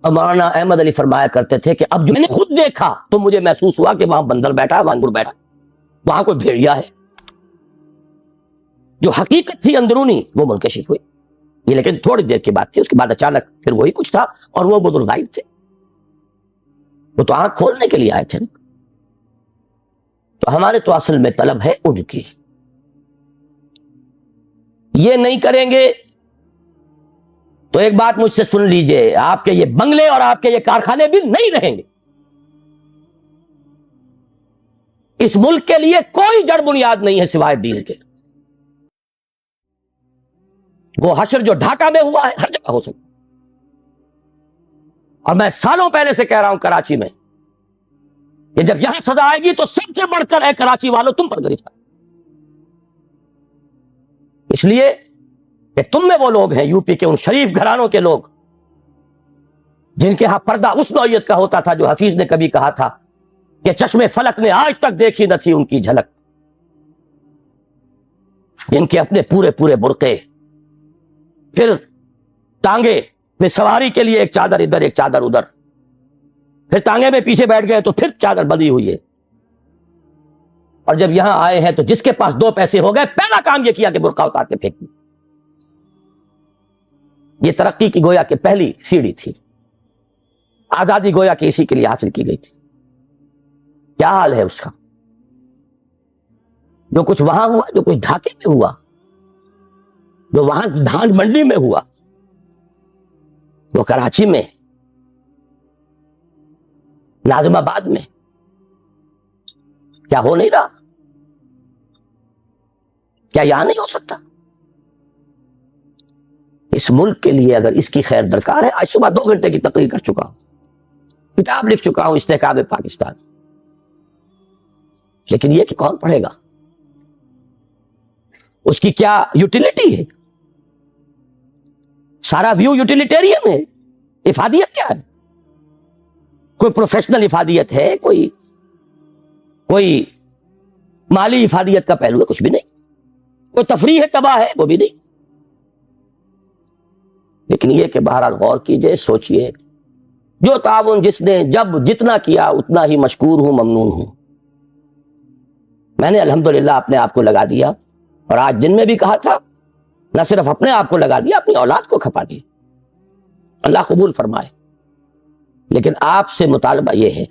Speaker 1: اور مولانا احمد علی فرمایا کرتے تھے کہ اب جو میں نے خود دیکھا تو مجھے محسوس ہوا کہ وہاں بندر بیٹھا، وانگور بیٹھا، وہاں کوئی بھیڑیا ہے۔ جو حقیقت تھی اندرونی وہ منکشف ہوئی، یہ لیکن تھوڑی دیر کی بات تھی، اس کے بعد اچانک پھر وہی کچھ تھا، اور وہ بزرگ غائب تھے، وہ تو آنکھ کھولنے کے لیے آئے تھے۔ تو ہمارے تو اصل میں طلب ہے ان کی، یہ نہیں کریں گے تو ایک بات مجھ سے سن لیجئے، آپ کے یہ بنگلے اور آپ کے یہ کارخانے بھی نہیں رہیں گے۔ اس ملک کے لیے کوئی جڑ بنیاد نہیں ہے سوائے دین کے۔ وہ حشر جو ڈھاکہ میں ہوا ہے ہر جگہ ہو سکتا، اور میں سالوں پہلے سے کہہ رہا ہوں کراچی میں کہ جب یہاں سزا آئے گی تو سب سے بڑھ کر اے کراچی والوں تم پر گرفتار، اس لیے کہ تم میں وہ لوگ ہیں، یو پی کے ان شریف گھرانوں کے لوگ جن کے ہاں پردہ اس نوعیت کا ہوتا تھا جو حفیظ نے کبھی کہا تھا کہ چشمے فلک نے آج تک دیکھی نہ تھی ان کی جھلک، جن کے اپنے پورے پورے برقعے، پھر ٹانگے میں سواری کے لیے ایک چادر ادھر ایک چادر ادھر، پھر ٹانگے میں پیچھے بیٹھ گئے تو پھر چادر بندھی ہوئی ہے، اور جب یہاں آئے ہیں تو جس کے پاس 2 پیسے ہو گئے پہلا کام یہ کیا کہ برقع اتار کے پھینک دی۔ یہ ترقی کی گویا کہ پہلی سیڑھی تھی، آزادی گویا کہ اسی کے لیے حاصل کی گئی تھی۔ کیا حال ہے اس کا؟ جو کچھ وہاں ہوا، جو کچھ ڈھاکے میں ہوا، جو وہاں دھان منڈی میں ہوا، وہ کراچی میں، ناظم آباد میں کیا ہو نہیں رہا؟ کیا یہاں نہیں ہو سکتا؟ اس ملک کے لیے اگر اس کی خیر درکار ہے، آج صبح 2 گھنٹے کی تقریر کر چکا ہوں، کتاب لکھ چکا ہوں استحکام پاکستان، لیکن یہ کہ کون پڑھے گا؟ اس کی کیا یوٹیلیٹی ہے؟ سارا ویو یوٹیلیٹیرین ہے۔ افادیت کیا ہے؟ کوئی پروفیشنل افادیت ہے؟ کوئی مالی افادیت کا پہلو ہے؟ کچھ بھی نہیں۔ کوئی تفریح تباہ ہے؟ وہ بھی نہیں۔ لیکن یہ کہ بہرحال غور کیجئے، سوچئے، جو تعاون جس نے جب جتنا کیا اتنا ہی مشکور ہوں، ممنون ہوں۔ میں نے الحمدللہ اپنے آپ کو لگا دیا، اور آج دن میں بھی کہا تھا، نہ صرف اپنے آپ کو لگا دیا، اپنی اولاد کو کھپا دیا، اللہ قبول فرمائے۔ لیکن آپ سے مطالبہ یہ ہے،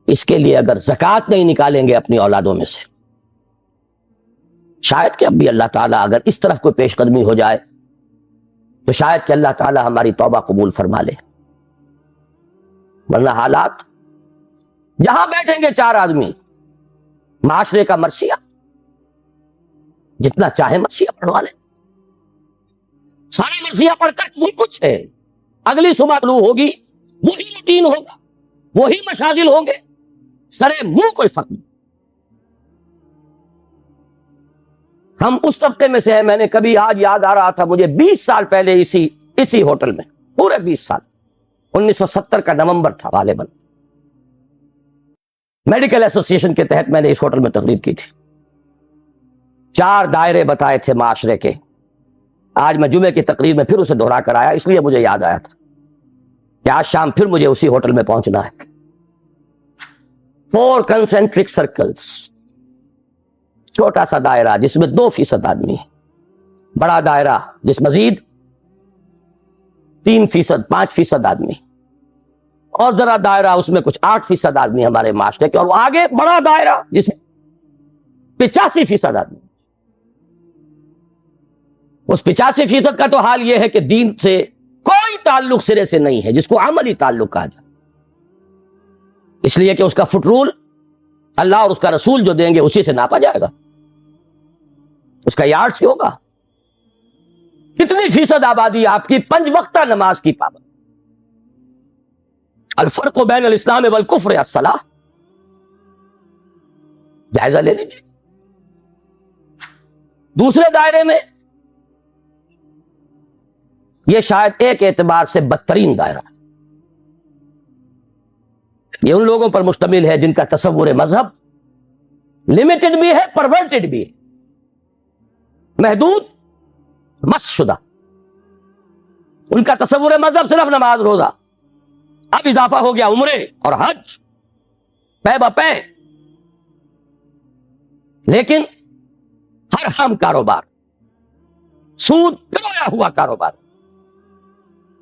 Speaker 1: اس کے لیے اگر زکوٰۃ نہیں نکالیں گے اپنی اولادوں میں سے، شاید کہ اب بھی اللہ تعالیٰ اگر اس طرف کوئی پیش قدمی ہو جائے تو شاید کہ اللہ تعالیٰ ہماری توبہ قبول فرما لے، ورنہ حالات جہاں بیٹھیں گے 4 آدمی، معاشرے کا مرثیہ، جتنا چاہے مرثیہ پڑھوا لیں، سارا مرثیہ پڑھ کر وہ کچھ ہے، اگلی صبح طلوع ہوگی وہی روٹین ہوگا، وہی مشاغل ہوں گے، سرے منہ کوئی فرق نہیں۔ ہم اس طبقے میں سے ہیں، میں نے کبھی آج یاد آ رہا تھا مجھے 20 سال پہلے اسی ہوٹل میں، پورے 20 سال، 1970 کا نومبر تھا غالباً، میڈیکل ایسوسی ایشن کے تحت میں نے اس ہوٹل میں تقریر کی تھی، 4 دائرے بتائے تھے معاشرے کے۔ آج میں جمعے کی تقریر میں پھر اسے دہرا کر آیا، اس لیے مجھے یاد آیا تھا کہ آج شام پھر مجھے اسی ہوٹل میں پہنچنا ہے۔ 4 کنسنٹرک سرکلز، چھوٹا سا دائرہ جس میں 2% آدمی ہے، بڑا دائرہ جس مزید 3%، 5% آدمی، اور ذرا دائرہ اس میں کچھ 8% آدمی ہمارے معاشرے کے، اور وہ آگے بڑا دائرہ جس میں 85% آدمی. اس 85% کا تو حال یہ ہے کہ دین سے کوئی تعلق سرے سے نہیں ہے، جس کو عملی تعلق کہا جائے، اس لیے کہ اس کا فٹ رول اللہ اور اس کا رسول جو دیں گے اسی سے ناپا جائے گا، اس کا یارڈ سے ہوگا. کتنی فیصد آبادی آپ کی 5 وقتہ نماز کی پابند؟ الفرق بین الاسلام والکفر الصلاۃ. جائزہ لے لیجیے. دوسرے دائرے میں یہ شاید ایک اعتبار سے بدترین دائرہ ہے. یہ ان لوگوں پر مشتمل ہے جن کا تصور مذہب لمیٹڈ بھی ہے، پرورٹڈ بھی ہے، محدود، مس شدہ. ان کا تصور مذہب صرف نماز روزہ، اب اضافہ ہو گیا عمرے اور حج پے بپے. لیکن حرام کاروبار، سود پرویا ہوا کاروبار،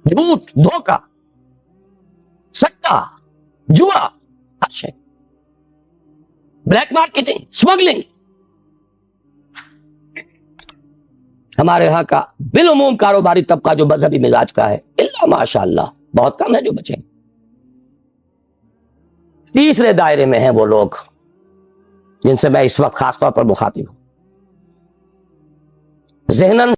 Speaker 1: جھوٹ، دھوکہ، سٹہ، جوا، ہر شے، بلیک مارکیٹنگ، اسمگلنگ، ہمارے ہاں کا بالعموم کاروباری طبقہ جو مذہبی مزاج کا ہے، الا ماشاء اللہ بہت کم ہے جو بچیں. تیسرے دائرے میں ہیں وہ لوگ جن سے میں اس وقت خاص طور پر مخاطب ہوں. ذہناً